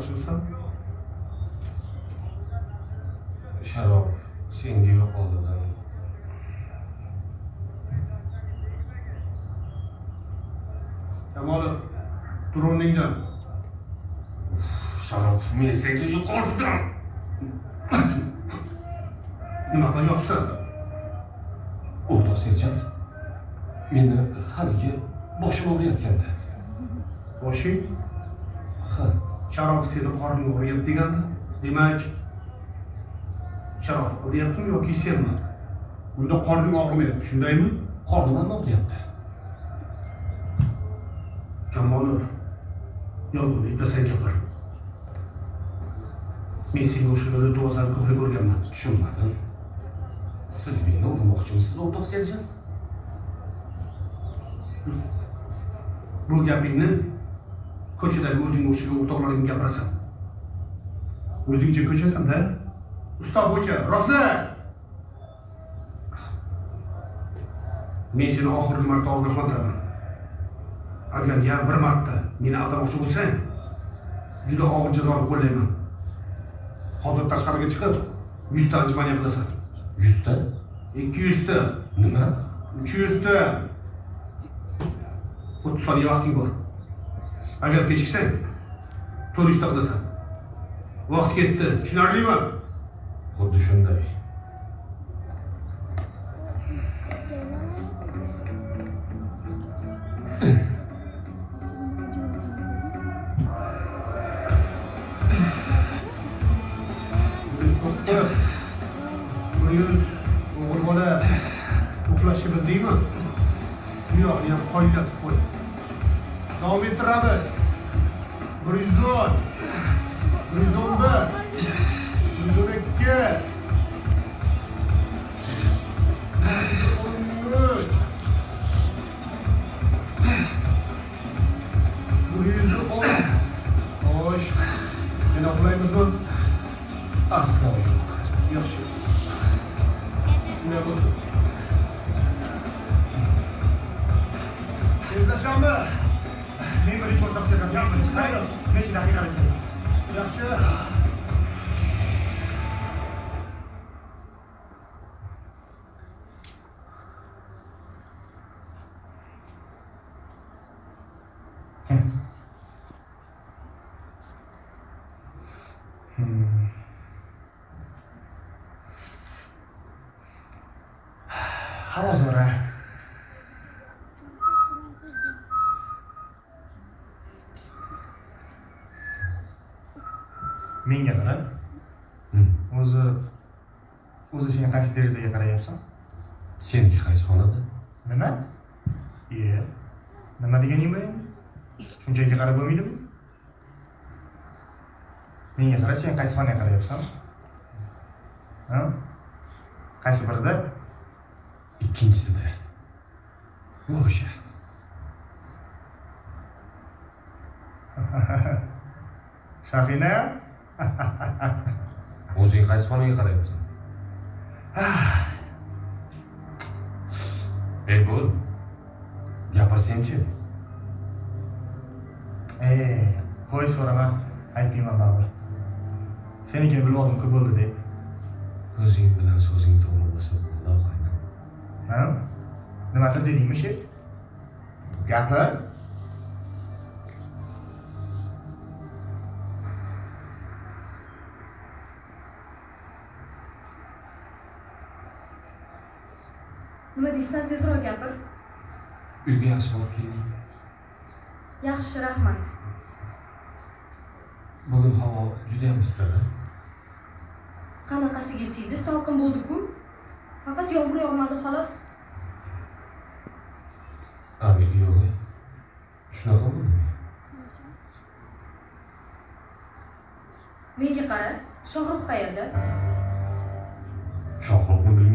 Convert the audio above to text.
yaxshimisan? Sharof, senga yo'qoldim. Kamolov, tur o'rningdan. Sharof, men senga yo'qoldim. Nima qilyapsan? O'rtoq serjant, meni haligi boshim og'riyotganda. Boshing? Ha, Sharof seni qorning og'riyapti degandi. Demak, Sharof qilyaptimi yoki senmi? Unda qorning og'rimayapti, shundaymi? qornim ham og'riyapti. Kamolov, yolg'on aytmasang gapir. Men senga o'shalarda duozani ko'proq ko'rganman. Tushunmadim. Siz meni urmoqchimisiz, o'rtoq serjant? Bu gapingni ko'chadagi o'zing o'shaga o'rtoqlaring gapirasan. O'zingcha ko'chasan-da? Usta bo'yicha, rostla! Men seni oxirgi marta ogohlantiraman. Agar yana bir marta meni aldamoqchi bo'lsang, juda og'ir jazoni qo'llayman. Hozir tashqariga chiqib, 100 ta anjumanya qilasan. 100 ta? 200 ta. Nima? 300 ta. 30 soniya vaqting bor. Agar kechiksang, 400 ta qilasan. Vaqt ketdi. Tushunarlimi? Xuddi shunday. O'g'il bola uxlashni bildingmi? Bu yoqni ham qoyillatib qo'y. Davom ettiramiz. 110, 111, 112, 113, 110. Xo'sh, yana uxlaymizmi? Aslo yo'q. Yaxshi. Shunday bo'lsin. Tezlashamiz. Men birinchi o'rtoq serjant. Yaxshi, mayli. Necha daqiqalik keldi? Yaxshi. Havo zo'ra. Menga qara. O'zi sen qaysi derazaga qarayapsan? Seniki qaysi xonada? Nima? Nima deganing bu endi? Shunchaki qarab bo'lmaydimi? Menga qara, sen qaysi xonaga qarayapsan? Ha? Qaysi birida? Ikkinchisida. O'sha. Shahina? O'zing qaysi xonaga qarayapsan? Ey bo'l. Gapirsen-chi. Qo'y so'rama, aytmayman baribir. Senikini bilib oldim, ko'p bo'ldi deb. O'zing bilan so'zing to'g'ri bo'lsa bo'ldi, og'ayni. Ha? Nimadir dedingmi, sher? Gapir. Nima deysan, tezroq gapir. Uyga yaxshi olib kelding. Yaxshi, rahmat. Bugun havo juda ham issiq. Qanaqasiga siydi, salqin bo'ldi-ku. Faqat yomg'ir yog'madi xolos. Yo'q. Shunaqa bo'ldi. Menga qara, Shohruh qayerda? Shohruhni bilmayman.